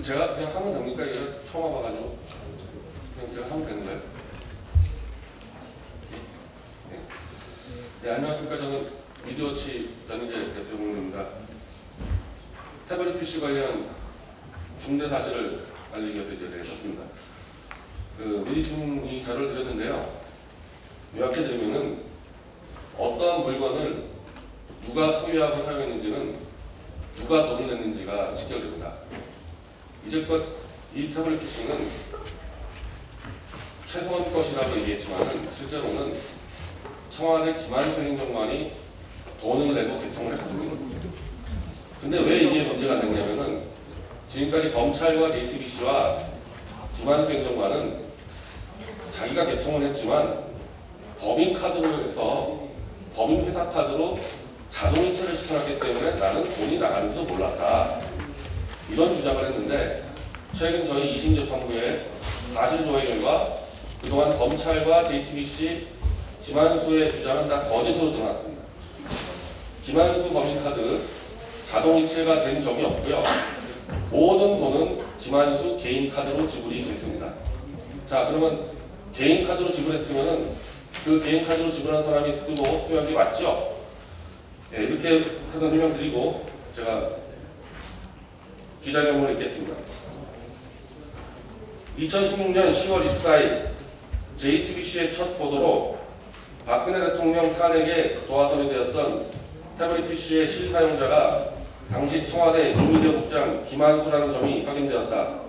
제가 그냥 하면 됩니까? 이거 처음 와봐가지고 그냥 제가 하면 되는 거예요? 네. 네, 안녕하십니까. 저는 미디어워치 전희재 대표입니다. 태블릿 PC 관련 중대 사실을 알리기 위해서 이제 내셨습니다. 미리 지금 이 자료를 드렸는데요. 요약해 드리면은 어떠한 물건을 누가 소유하고 사용했는지는 누가 돈을 냈는지가 직결됩니다. 이제껏 이 태블릿 PC는 최소한 것이라고 얘기했지만 실제로는 청와대 김한수 행정관이 돈을 내고 개통을 했습니다. 근데 왜 이게 문제가 됐냐면은 지금까지 검찰과 JTBC와 김한수 행정관은 자기가 개통을 했지만 법인카드로 해서 법인회사 카드로 자동이체를 시켜놨기 때문에 나는 돈이 나가는지도 몰랐다. 이런 주장을 했는데 최근 저희 2심 재판부의 사실 조회 결과 그동안 검찰과 JTBC, 김한수의 주장은 다 거짓으로 드러났습니다. 김한수 법인카드 자동이체가 된 적이 없고요. 모든 돈은 김한수 개인 카드로 지불이 됐습니다. 자, 그러면 개인 카드로 지불했으면은 그 개인 카드로 지불한 사람이 쓰고 수여한 게 맞죠? 네, 이렇게 설명드리고 제가 기자회견을 읽겠습니다. 2016년 10월 24일 JTBC의 첫 보도로 박근혜 대통령 탄핵에 도화선이 되었던 태블릿 PC의 실사용자가 당시 청와대 노미디어국장 김한수라는 점이 확인되었다.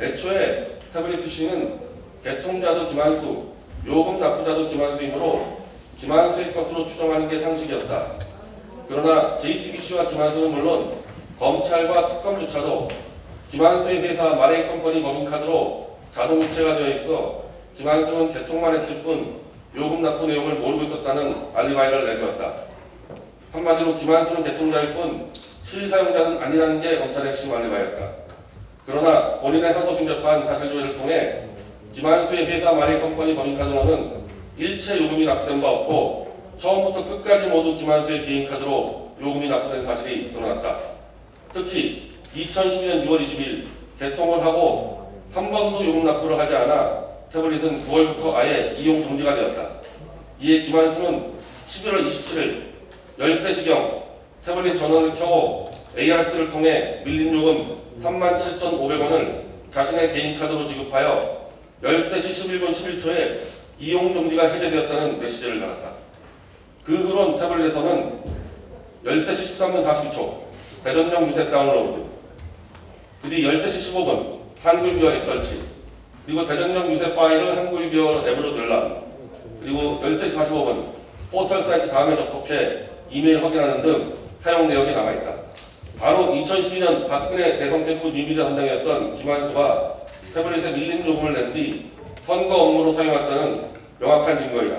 애초에 태블릿 PC는 개통자도 김한수, 요금 납부자도 김한수이므로 김한수의 것으로 추정하는 게 상식이었다. 그러나 JTBC와 김한수는 물론 검찰과 특검조차도 김한수의 회사 마레이컴퍼니 법인카드로 자동이체가 되어 있어 김한수는 개통만 했을 뿐 요금 납부 내용을 모르고 있었다는 알리바이를 내세웠다. 한마디로 김한수는 개통자일 뿐 실사용자는 아니라는 게 검찰의 핵심 알리바이였다. 그러나 본인의 항소심 재판 사실조회를 통해 김한수의 회사 마레이컴퍼니 법인카드로는 일체 요금이 납부된 바 없고 처음부터 끝까지 모두 김한수의 개인카드로 요금이 납부된 사실이 드러났다. 특히 2012년 6월 20일 개통을 하고 한 번도 요금 납부를 하지 않아 태블릿은 9월부터 아예 이용 정지가 되었다. 이에 김한수는 11월 27일 13시경 태블릿 전원을 켜고 ARS를 통해 밀린 요금 37,500원을 자신의 개인카드로 지급하여 13시 11분 11초에 이용 정지가 해제되었다는 메시지를 달았다. 그 후론 태블릿에서는 13시 13분 42초 대전역 유세 다운로드, 그 뒤 13시 15분 한글비어 엑설치, 그리고 대전역 유세 파일을 한글비어 앱으로 열람, 그리고 13시 45분 포털 사이트 다음에 접속해 이메일 확인하는 등 사용 내역이 남아있다. 바로 2012년 박근혜 대선 캠프 뉴미디어 담당이었던 김한수가 태블릿에 밀린 요금을 낸 뒤 선거 업무로 사용했다는 명확한 증거이다.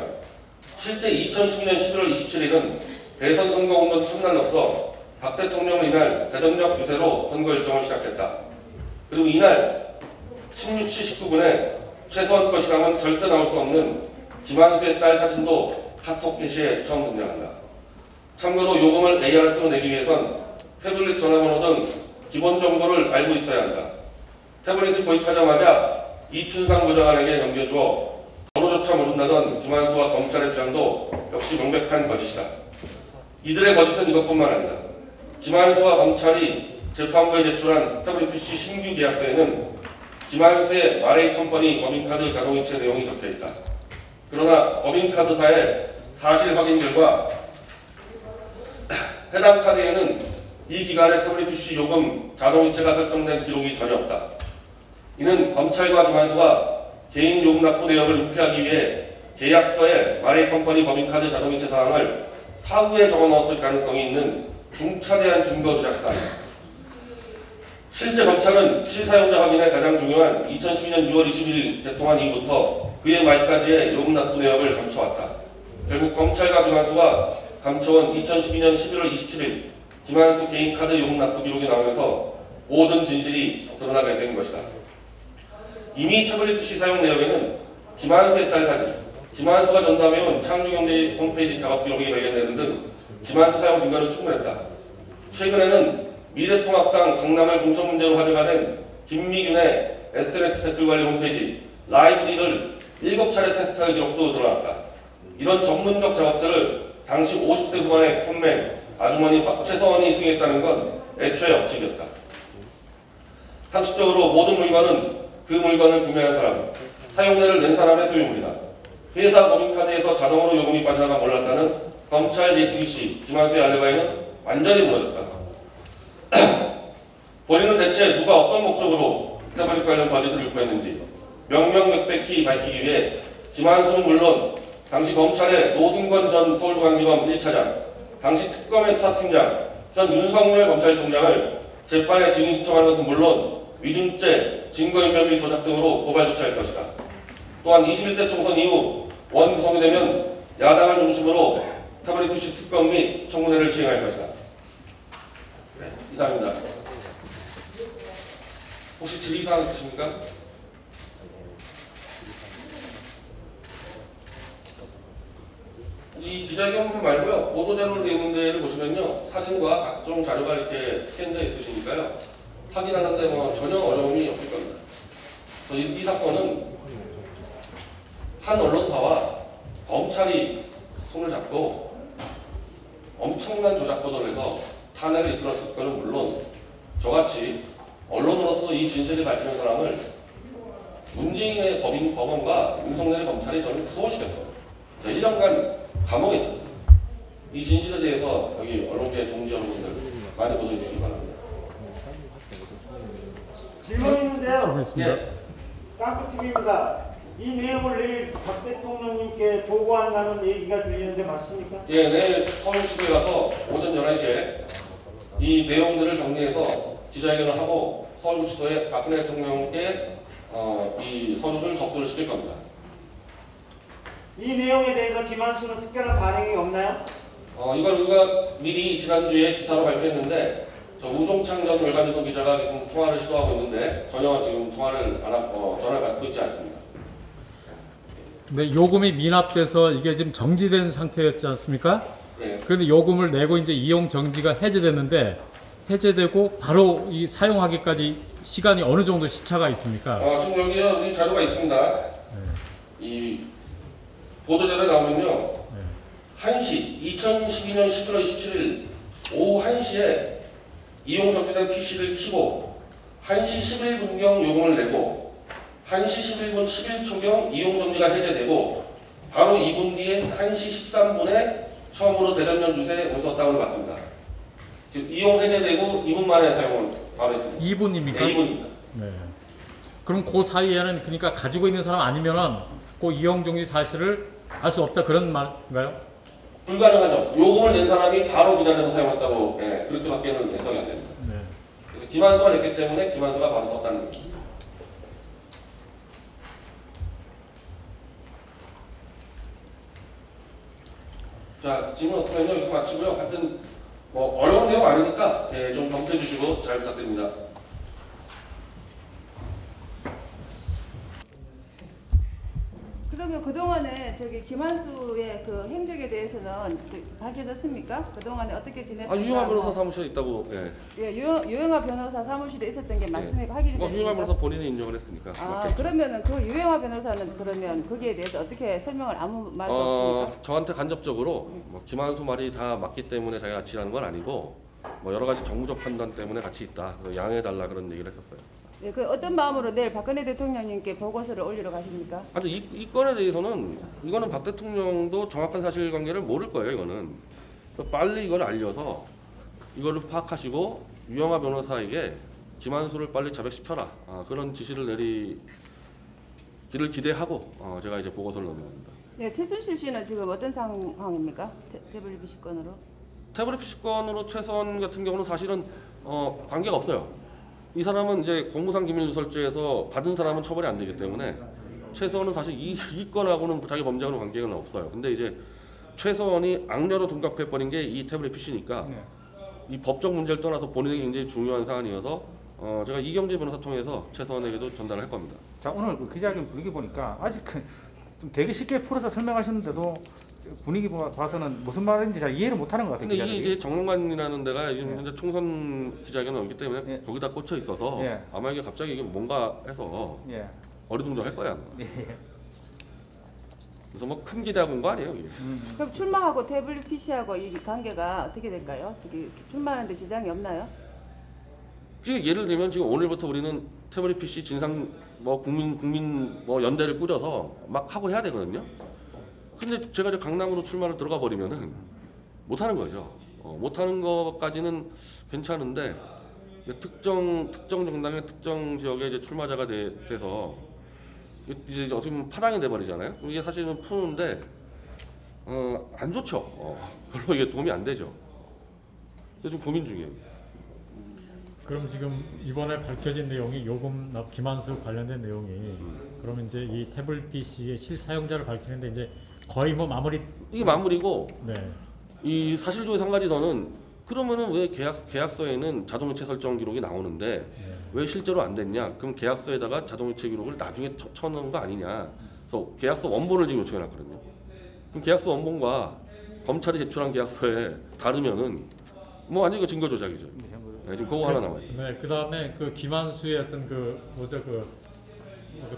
실제 2012년 11월 27일은 대선 선거운동 첫날로서 박 대통령은 이날 대전역 유세로 선거 일정을 시작했다. 그리고 이날 16시 19분에 최소한 것이라면 절대 나올 수 없는 김한수의 딸 사진도 카톡 게시에 처음 등장한다. 참고로 요금을 ARS로 내기 위해선 태블릿 전화번호 등 기본 정보를 알고 있어야 한다. 태블릿을 구입하자마자 이춘상 부장관에게 넘겨주어 번호조차 모른다던 김한수와 검찰의 주장도 역시 명백한 거짓이다. 이들의 거짓은 이것뿐만 아니다. 김한수와 검찰이 재판부에 제출한 태블릿 PC 신규 계약서에는 김한수의 마레이컴퍼니 법인카드 자동이체 내용이 적혀있다. 그러나 법인카드사의 사실 확인 결과 해당 카드에는 이 기간에 태블릿 PC 요금 자동이체가 설정된 기록이 전혀 없다. 이는 검찰과 김한수가 개인 요금 납부 내역을 은폐하기 위해 계약서에 마레이컴퍼니 법인카드 자동이체 사항을 사후에 적어넣었을 가능성이 있는 중차대한 증거 조작 사안이다. 실제 검찰은 실사용자 확인에 가장 중요한 2012년 6월 20일 개통한 이후부터 그해 말까지의 요금 납부 내역을 감춰왔다. 결국 검찰과 김한수가 감춰온 2012년 11월 27일 김한수 개인 카드 요금 납부 기록이 나오면서 모든 진실이 드러나게 된 것이다. 이미 태블릿 PC 사용 내역에는 김한수의 딸 사진, 김한수가 전담해온 창조경제 홈페이지 작업 기록이 발견되는 등 김한수 사용 증거는 충분했다. 최근에는 미래통합당 강남을 공천 문제로 화제가 된 김미균의 SNS 댓글 관리 홈페이지 라이브리를 7차례 테스트할 기록도 드러났다. 이런 전문적 작업들을 당시 50대 후반의 컴맹 아주머니 최서원이 수행했다는 건 애초에 억측이었다. 상식적으로 모든 물건은 그 물건을 구매한 사람, 사용료를 낸 사람의 소유물이다. 회사 법인카드에서 자동으로 요금이 빠져나가 몰랐다는 검찰 JTBC 김한수의 알리바이는 완전히 무너졌다. 본인은 대체 누가 어떤 목적으로 태블릿 관련 거짓을 유포했는지 명명백백히 밝히기 위해 김한수는 물론 당시 검찰의 노승권 전 서울중앙지검 1차장, 당시 특검의 수사팀장, 현 윤석열 검찰총장을 재판에 증인 신청하는 것은 물론 위증죄, 증거인멸 및 조작 등으로 고발 조치할 것이다. 또한 21대 총선 이후 원구성이 되면 야당을 중심으로 태블릿 PC 특검 및 청문회를 시행할 것이다. 이상입니다. 혹시 질의사항 있으십니까? 이 기자회견 말고요. 보도자료로 되어 있는 데를 보시면요. 사진과 각종 자료가 이렇게 스캔되어 있으시니까요. 확인하는데 뭐 전혀 어려움이 없을 겁니다. 이 사건은 한 언론사와 검찰이 손을 잡고 엄청난 조작 보도를 해서 탄핵을 이끌었을 거는 물론 저같이 언론으로서 이 진실을 밝히는 사람을 문재인의 법원과 윤석열의 검찰이 저를 구속시켰어요. 1년간 감옥에 있었어요. 이 진실에 대해서 여기 언론계 동지 여러분들 많이 보도해 주시기 바랍니다. 질문 있는데요. 예. 땅크TV입니다. 이 내용을 내일 박 대통령님께 보고한다는 얘기가 들리는데 맞습니까? 예, 내일 서울시도에 가서 오전 11시에 이 내용들을 정리해서 기자회견을 하고 서울구치소에 박근혜 대통령께 이 서류를 접수를 시킬 겁니다. 이 내용에 대해서 김한수는 특별한 반응이 없나요? 이걸 우리가 미리 지난주에 기사로 발표했는데 저 우종창 전 월간조선 기자가 계속 통화를 시도하고 있는데 전혀 지금 통화를 전화를 받고 있지 않습니다. 근데 요금이 미납돼서 이게 지금 정지된 상태였지 않습니까? 예. 그런데 요금을 내고 이제 이용 정지가 해제됐는데 해제되고 바로 이 사용하기까지 시간이 어느 정도 시차가 있습니까? 지금 여기요 이 자료가 있습니다. 이 보도자료에 나오면요. 1시 2012년 11월 27일 오후 1시에 이용 정지된 PC를 켜고 1시 11분경 요금을 내고 1시 11분 11초경 이용 정지가 해제되고 바로 2분 뒤인 1시 13분에 처음으로 대전면 유세 원서 다운을 받습니다. 즉 이용 해제되고 2분 만에 사용을 바로 했습니다. 2분입니까? 네, 2분입니다. 네. 그럼 그 사이에는 그러니까 가지고 있는 사람 아니면은 그 이용 정지 사실을 알 수 없다 그런 말인가요? 불가능하죠. 요금을 낸 사람이 바로 그 자리에서 사용했다고 그렇게밖에는 해석이 안 됩니다. 네. 그래서 김한수가 냈기 때문에 김한수가 바로 썼다는 겁니다. 자, 질문 없으면요 여기서 마치고요. 하여튼 뭐 어려운 내용 아니니까 좀 검토해 주시고 잘 부탁드립니다. 그러면 그동안에 김한수의 그 행적에 대해서는 밝혀졌습니까? 그동안에 어떻게 지냈는가? 유영하 변호사 사무실에 있다고. 예, 유영하 변호사 사무실에 있었던 게 맞습니까? 확인이 됐습니까? 유영하 변호사 본인이 인정을 했으니까. 맞겠죠. 그러면은 그 유영하 변호사는 그러면 거기에 대해서 어떻게 설명을 아무 말도 없습니까? 저한테 간접적으로 김한수 말이 다 맞기 때문에 자기가 같이 일하는 건 아니고 여러 가지 정무적 판단 때문에 같이 있다. 양해해달라 그런 얘기를 했었어요. 예, 그 어떤 마음으로 내일 박근혜 대통령님께 보고서를 올리러 가십니까? 아니 이 건에 대해서는 이거는 박 대통령도 정확한 사실관계를 모를 거예요. 이거는 그래서 빨리 이걸 알려서 이거를 파악하시고 유영하 변호사에게 김한수를 빨리 자백시켜라 그런 지시를 내리기를 기대하고 제가 이제 보고서를 넣는 겁니다. 네, 최순실 씨는 지금 어떤 상황입니까? 태블릿 PC건으로? 태블릿 PC건으로 최선 같은 경우는 사실은 관계가 없어요. 이 사람은 이제 공무상 기밀 누설죄에서 받은 사람은 처벌이 안 되기 때문에 최서원은 사실 이 건하고는 자기 범죄하고는 관계는 없어요. 근데 이제 최서원이 악녀로 둔갑해버린 게 이 태블릿 PC니까 이 법적 문제를 떠나서 본인에게 굉장히 중요한 사안이어서 제가 이경재 변호사 통해서 최서원에게도 전달을 할 겁니다. 자, 오늘 그 기자회견 분위기 보니까 아직 좀 되게 쉽게 풀어서 설명하셨는데도 분위기 봐서는 무슨 말인지 잘 이해를 못하는 것 같아요. 근데 이게 기자들이. 이제 정론관이라는 데가 이제 총선 기자회견이 오기 때문에 예. 거기다 꽂혀 있어서 예. 아마 이게 갑자기 이게 뭔가 해서 예. 어리둥절할 거야. 아마. 예. 그래서 뭐 큰 기대하고 온 거 아니에요. 이게. 그럼 출마하고 태블릿 PC하고 이 관계가 어떻게 될까요? 저기 출마하는데 지장이 없나요? 지금 예를 들면 지금 오늘부터 우리는 태블릿 PC 진상 뭐 국민 뭐 연대를 꾸려서 막 하고 해야 되거든요. 근데 제가 이제 강남으로 출마를 들어가 버리면은 못 하는 거죠. 못 하는 거까지는 괜찮은데 특정 정당의 특정 지역에 이제 출마자가 돼서 이제 어떻게 보면 파당이 돼 버리잖아요. 이게 사실은 푸는데 안 좋죠. 별로 이게 도움이 안 되죠. 그래서 좀 고민 중이에요. 그럼 지금 이번에 밝혀진 내용이 요금 납 김한수 관련된 내용이 그러면 이제 이 태블릿 PC의 실사용자를 밝히는데 이제 거의 뭐 마무리. 이게 마무리고 네. 이 사실조회상 가지서는 그러면은 왜 계약서에는 자동이체 설정 기록이 나오는데 왜 실제로 안 됐냐? 그럼 계약서에다가 자동이체 기록을 나중에 쳐넣은 거 아니냐? 그래서 계약서 원본을 지금 요청해놨거든요. 그럼 계약서 원본과 검찰이 제출한 계약서에 다르면은 뭐 완전 히 증거 조작이죠. 네, 지금 그거 하나 남아 있어요. 네. 그다음에 그 김한수의 어떤 그 뭐죠 그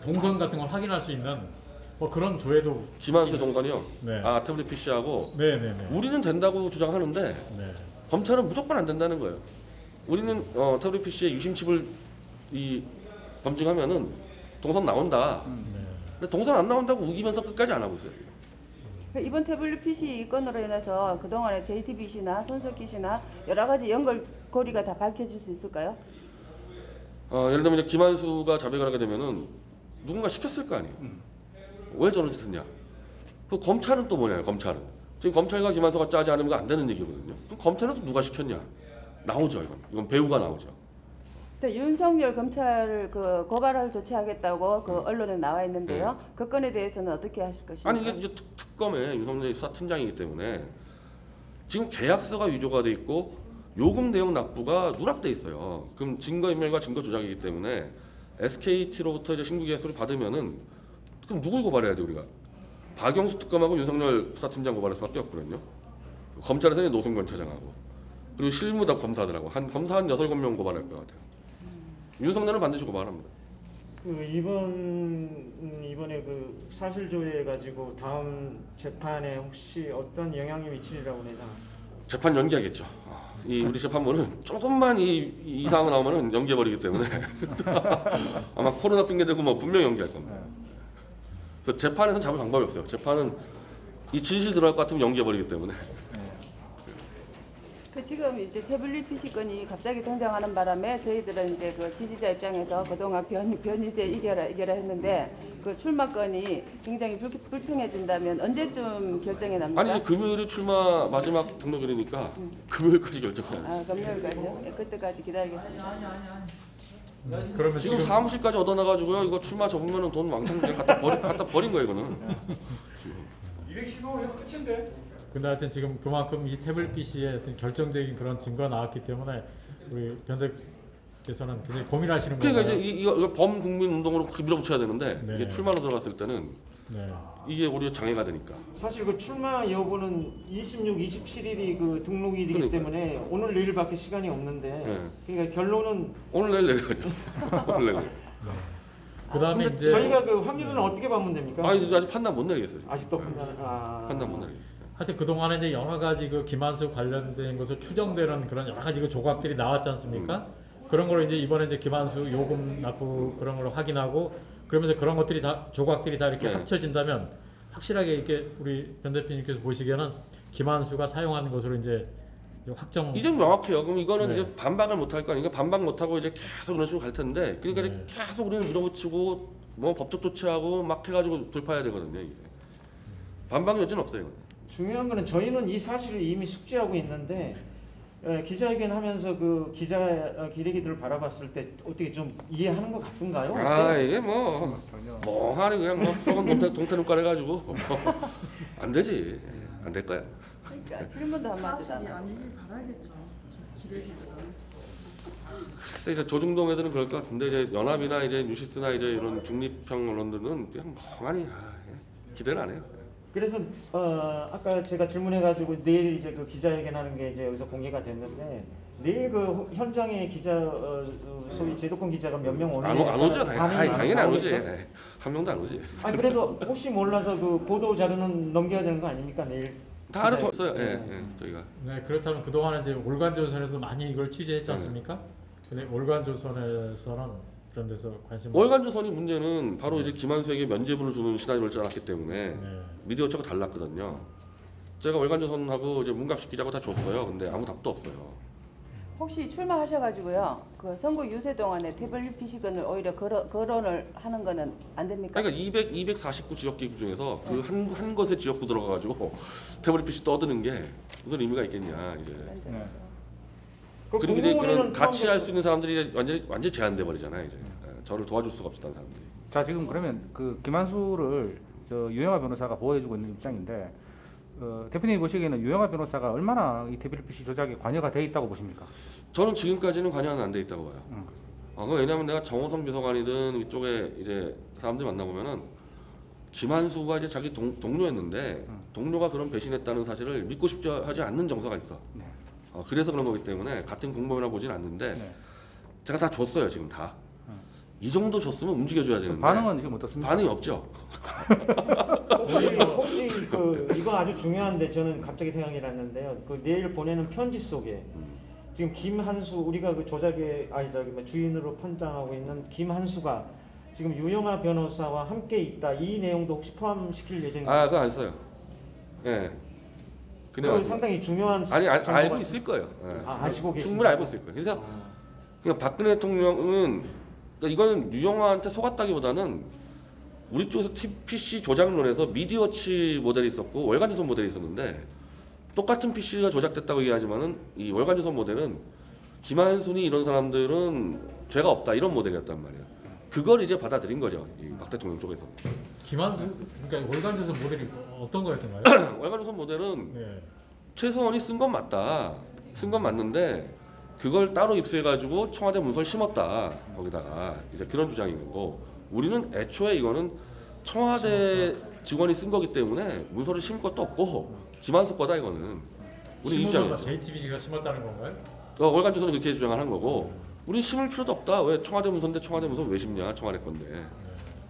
동선 같은 걸 확인할 수 있는 뭐 그런 조회도. 김한수 동선이요. 네. 아 태블릿 PC하고 네네네. 우리는 된다고 주장하는데 네. 검찰은 무조건 안 된다는 거예요. 우리는 태블릿 PC의 유심칩을 검증하면은 동선 나온다. 네. 근데 동선 안 나온다고 우기면서 끝까지 안 하고 있어요. 이번 태블릿 PC 이 건으로 인해서 그동안에 JTBC나 손석희 씨나 여러 가지 연결고리가 다 밝혀질 수 있을까요? 예를 들면 이제 김한수가 자백을 하게 되면은 누군가 시켰을 거 아니에요. 왜 저런 짓 했냐? 그 검찰은 또 뭐냐요? 검찰은 지금 검찰과 김한수가 짜지 않으면 안 되는 얘기거든요. 그럼 검찰은 또 누가 시켰냐? 나오죠. 이건 배우가 나오죠. 윤석열 검찰을 그 고발을 조치하겠다고 그 언론에 나와 있는데요. 그 건에 대해서는 어떻게 하실 것입니까? 아니 이게 이제 특검의 윤석열 수사팀장이기 때문에 지금 계약서가 위조가 돼 있고 요금 내용 납부가 누락돼 있어요. 그럼 증거인멸과 증거 조작이기 때문에 SKT로부터 이제 신고 계약서를 받으면은 그럼 누굴 고발해야 돼 우리가? 박영수 특검하고 윤석열 수사팀장 고발할 수밖에 없거든요. 검찰에서는 노승권 차장하고 그리고 실무답 검사들하고 검사 한 6-7명 고발할 것 같아요. 윤석열은 반드시 고발합니다. 이번에 그 사실 조회 가지고 다음 재판에 혹시 어떤 영향이 미치리라고 예상합니까? 재판 연기하겠죠. 우리 재판부는 조금만 이 상황 나오면은 연기해버리기 때문에 아마 코로나 핑계 대고 뭐 분명히 연기할 겁니다. 그래서 재판에서는 잡을 방법이 없어요. 재판은 이 진실 드러날 것 같으면 연기해버리기 때문에. 그 지금 이제 태블릿 PC 건이 갑자기 등장하는 바람에 저희들은 이제 그 지지자 입장에서 그동안 변희재 이겨라 했는데 그 출마 건이 굉장히 불평해진다면 언제쯤 결정이 납니까? 아니 이제 금요일이 출마 마지막 등록일이니까 금요일까지 결정해야지. 아, 금요일까지요? 네, 그때까지 기다리겠습니다. 그러면 지금 사무실까지 얻어놔가지고요. 이거 출마 접으면은 돈 왕창 그냥 갖다 버린 거예요 이거는. 215 해도 끝인데. 근데 하여튼 지금 그만큼 이 태블릿 PC의 어떤 결정적인 그런 증거가 나왔기 때문에 우리 변대께서는 굉장히 고민하시는 거예요. 그러니까 이제 이거 범국민 운동으로 밀어붙여야 되는데 네. 이게 출마로 들어갔을 때는 네. 이게 오히려 장애가 되니까. 사실 그 출마 여부는 26, 27일이 그 등록일이기 그러니까요. 때문에 오늘 내일밖에 시간이 없는데 네. 그러니까 결론은 오늘 내일 내려가죠. 오늘 내일. 그다음에 근데 이제 저희가 그 확률은 어떻게 보면 됩니까? 아직 판단 못 내리겠어요. 아직도 네. 판단 못 내리겠어요. 하여튼 그동안에 이제 여러 가지 그 김한수 관련된 것을 추정되는 그런 여러 가지 그 조각들이 나왔지 않습니까? 그런 걸 이제 이번에 이제 김한수 요금 납부 그런 걸 확인하고 그러면서 그런 것들이 다 조각들이 다 이렇게 네. 합쳐진다면 확실하게 이렇게 우리 변 대표님께서 보시기에는 김한수가 사용하는 것으로 이제 확정. 이제 명확해요. 그럼 이거는 네. 이제 반박을 못 할 거 아니까 반박 못 하고 이제 계속 그런 식으로 갈 텐데 그러니까 네. 이제 계속 우리는 밀어붙이고 뭐 법적 조치하고 막 해가지고 돌파해야 되거든요. 이게. 반박 여지는 없어요. 이거는. 중요한 거는 저희는 이 사실을 이미 숙지하고 있는데 기자회견 하면서 그 기레기들을 바라봤을 때 어떻게 좀 이해하는 것 같은가요? 이게 뭐 멍하니 그냥 뭐 썩은 동태 눈깔 해가지고 안 되지. 안 될 거야. 그러니까 질문도 한마디도 안 하고. 글쎄 이제 조중동 애들은 그럴 것 같은데 이제 연합이나 이제 뉴시스나 이제 이런 중립형 언론들은 그냥 멍하니 기대를 안 해요. 그래서 아까 제가 질문해가지고 내일 이제 그 기자회견하는 게 이제 여기서 공개가 됐는데 내일 그 현장에 기자 소위 제도권 기자가 몇 명 오는 안 오죠. 당연히 안 오지. 한 명도 안 오지. 아니 그래도 혹시 몰라서 그 보도 자료는 넘겨야 되는 거 아닙니까 내일? 다 알아뒀어요. 저희가. 네, 그렇다면 그동안에 이제 월간조선에서 많이 이걸 취재했지 않습니까? 근데 월간조선에서는 그런 데서 관심. 월간조선이 문제는 바로 이제 김한수에게 면죄부를 주는 시나리오를 짜놨기 때문에 네. 미디어처가 달랐거든요. 제가 월간조선하고 이제 문갑식 기자고 다 줬어요. 근데 아무 답도 없어요. 혹시 출마하셔가지고요 그 선거 유세 동안에 태블릿PC건을 오히려 거론을 하는 거는 안 됩니까? 그러니까 249 지역기구 중에서 그 한 것의 지역구 들어가가지고 태블릿 PC 떠드는 게 무슨 의미가 있겠냐 이제. 네. 그리고 이제 그런 같이 할 수 있는 사람들이 완전히 제한돼 버리잖아요. 이제 저를 도와줄 수가 없었던 사람들이. 자 지금 그러면 그 김한수를 저 유영하 변호사가 보호해주고 있는 입장인데 대표님이 보시기에는 유영하 변호사가 얼마나 이 태블릿 PC 조작에 관여가 돼 있다고 보십니까? 저는 지금까지는 관여는 안 돼 있다고 봐요. 왜냐하면 내가 정호성 비서관이든 이쪽에 이제 사람들 만나보면은 김한수가 이제 자기 동료였는데 동료가 그런 배신했다는 사실을 믿고 싶지 하지 않는 정서가 있어. 네. 그래서 그런 거기 때문에 같은 공범이라 보진 않는데 네. 제가 다 줬어요 지금 다. 이 정도 줬으면 움직여줘야 되는데 반응은 지금 어떻습니까? 반응이 없죠. 혹시 그 이거 아주 중요한데 저는 갑자기 생각이 났는데요. 그 내일 보내는 편지 속에 지금 김한수 우리가 그 조작의 주인으로 판단하고 있는 김한수가 지금 유영하 변호사와 함께 있다 이 내용도 혹시 포함시킬 예정인가요? 그거 안 써요. 예. 그냥 상당히 중요한 알고 있을 거예요. 예. 아시고 계신 충분히 알고 있을 거예요. 그래서 그냥 박근혜 대통령은 그러니까 이거는 유영하한테 속았다기보다는 우리 쪽에서 PC 조작론에서 미디어치 모델이 있었고 월간조선 모델이 있었는데 똑같은 PC가 조작됐다고 얘기하지만은 이 월간조선 모델은 김한순이 이런 사람들은 죄가 없다 이런 모델이었단 말이에요. 그걸 이제 받아들인 거죠. 이 박 대통령 쪽에서. 김한수 그러니까 월간조선 모델이 어떤 거였던가요? 월간조선 모델은 네. 최서원이 쓴 건 맞다. 쓴 건 맞는데 그걸 따로 입수해가지고 청와대 문서를 심었다. 거기다가 이제 그런 주장인 거고 우리는 애초에 이거는 청와대 직원이 쓴 거기 때문에 문서를 심을 것도 없고 김한수 거다 이거는. 우리 이 주장이죠. JTBC가 심었다는 건가요? 월간조선은 그렇게 주장을 하는 거고 우리 심을 필요도 없다. 왜 청와대 문서인데 청와대 문서 왜 심냐? 청와대 건데.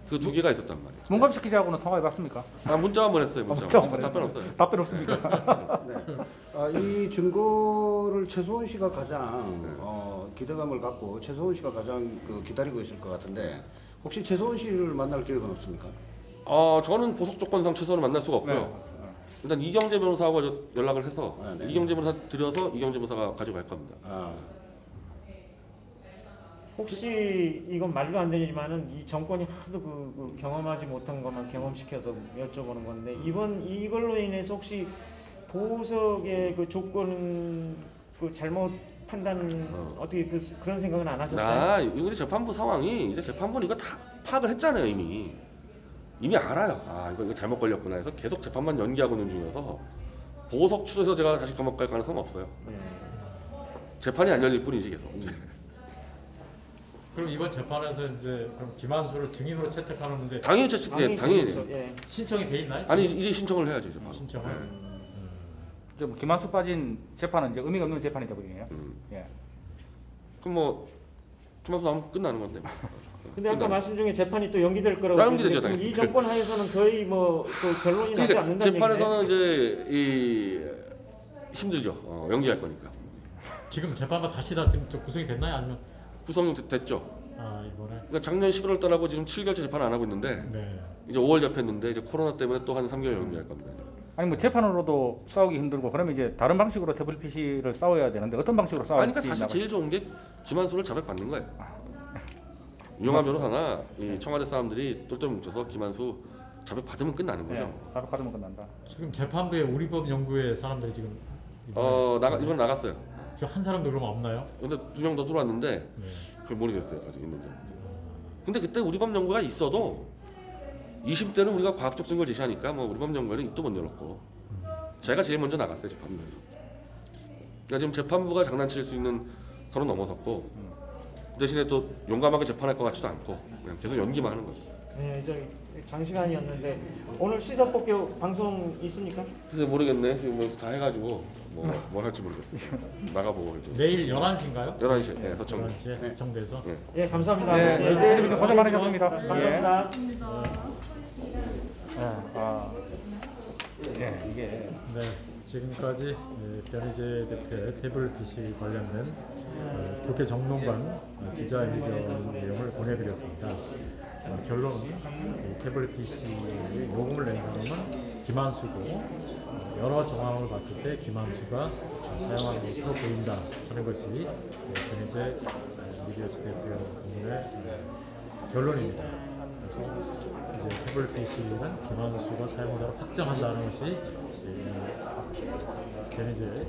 그 두 개가 있었단 말이에요. 문갑식 기자하고는 통화해봤습니까? 문자 한번 했어요. 문자. 답변 없어요. 답변 없습니까? 네. 이 증거를 최소원 씨가 가장 기대감을 갖고 최소원 씨가 가장 기다리고 있을 것 같은데 혹시 최소원 씨를 만날 계획은 없습니까? 저는 보석 조건상 최소원을 만날 수가 없고요. 네. 일단 이경재 변호사하고 연락을 해서 네. 이경재 변호사 드려서 이경재 변호사가 가지고 갈 겁니다. 혹시 이건 말도 안 되지만은 이 정권이 하도 그 경험하지 못한 것만 경험시켜서 여쭤보는 건데 이걸로 인해서 혹시 보석의 그 조건 그 잘못 판단 어떻게 그런 생각은 안 하셨어요? 우리 재판부 상황이 이제 재판부는 이거 다 파악을 했잖아요 이미 알아요. 이거 잘못 걸렸구나 해서 계속 재판만 연기하고 있는 중이어서 보석 추에서 제가 다시 감옥 갈 가능성은 없어요. 재판이 안 열릴 뿐이지 계속. 그럼 이번 재판에서 이제 그럼 김한수를 증인으로 채택하는데 당연히 당연히. 그렇죠. 예. 신청이 돼 있나요? 아니 이제 신청을 해야죠 이제. 신청을. 이제 뭐 김한수 빠진 재판은 이제 의미가 없는 재판이 되버리네요. 예. 그럼 뭐 김한수 나오면 끝나는 건데. 근데 아까 말씀 중에 재판이 또 연기될 거라고 연기되죠, 그랬는데 당연히. 이 정권 하에서는 거의 뭐 그 결론이 나지 그러니까 않는다는 재판에서는 이제 힘들죠. 연기할 거니까. 지금 재판가 다시 다 지금 구성이 됐나요? 아니면 구성됐죠. 이번에? 그러니까 작년 11월 달하고 지금 7개월째 재판 안 하고 있는데 네. 이제 5월 잡혔는데 이제 코로나 때문에 또 한 3개월 연기할 겁니다. 아니 뭐 재판으로도 싸우기 힘들고 그러면 이제 다른 방식으로 태블릿 PC를 싸워야 되는데 어떤 방식으로 싸울지. 그러니까 사실 제일 좋은 게 김한수를 자백받는 거예요. 유영하 변호사나 이 청와대 사람들이 똘똘 뭉쳐서 김한수 자백받으면 끝나는 거죠. 자백받으면 끝난다. 지금 재판부에 우리법 연구회 사람들이 지금 이번 나갔어요. 지금 한 사람도 그럼 없나요? 근데 2명 더 들어왔는데 네. 그걸 모르겠어요. 아직 있는지. 근데 그때 우리법 연구가 있어도 20대는 우리가 과학적 증거를 제시하니까 뭐 우리법 연구에는 입도 못 열었고 제가 제일 먼저 나갔어요 재판부에서. 그러니까 지금 재판부가 장난칠 수 있는 선은 넘어섰고 그 대신에 또 용감하게 재판할 것 같지도 않고 그냥 계속 연기만 하는 거죠. 네, 장시간이었는데 오늘 시사법교 방송 있습니까? 글쎄 모르겠네. 지금 여기서 다 해가지고 뭘 할지 모르겠어요. 나가보고 할지. 내일 11시인가요? 11시에 네, 서청. 11시에 서청대에서. 예, 감사합니다. 네, 예, 네, 고생 많으셨습니다. 감사합니다. 이게 네, 지금까지 변희재 대표의 태블릿 PC 관련된 국회 정론관 기자회견 내용을 보내드렸습니다. 결론은 태블릿 PC의 요금을 낸 사람은 김한수고 여러 정황을 봤을 때 김한수가 사용한 것으로 보인다 하는 것이 변희재 미디어치 대표 본문의 결론입니다. 그래서 이제 태블릿 PC는 김한수가 사용자로 확정한다는 것이 변희재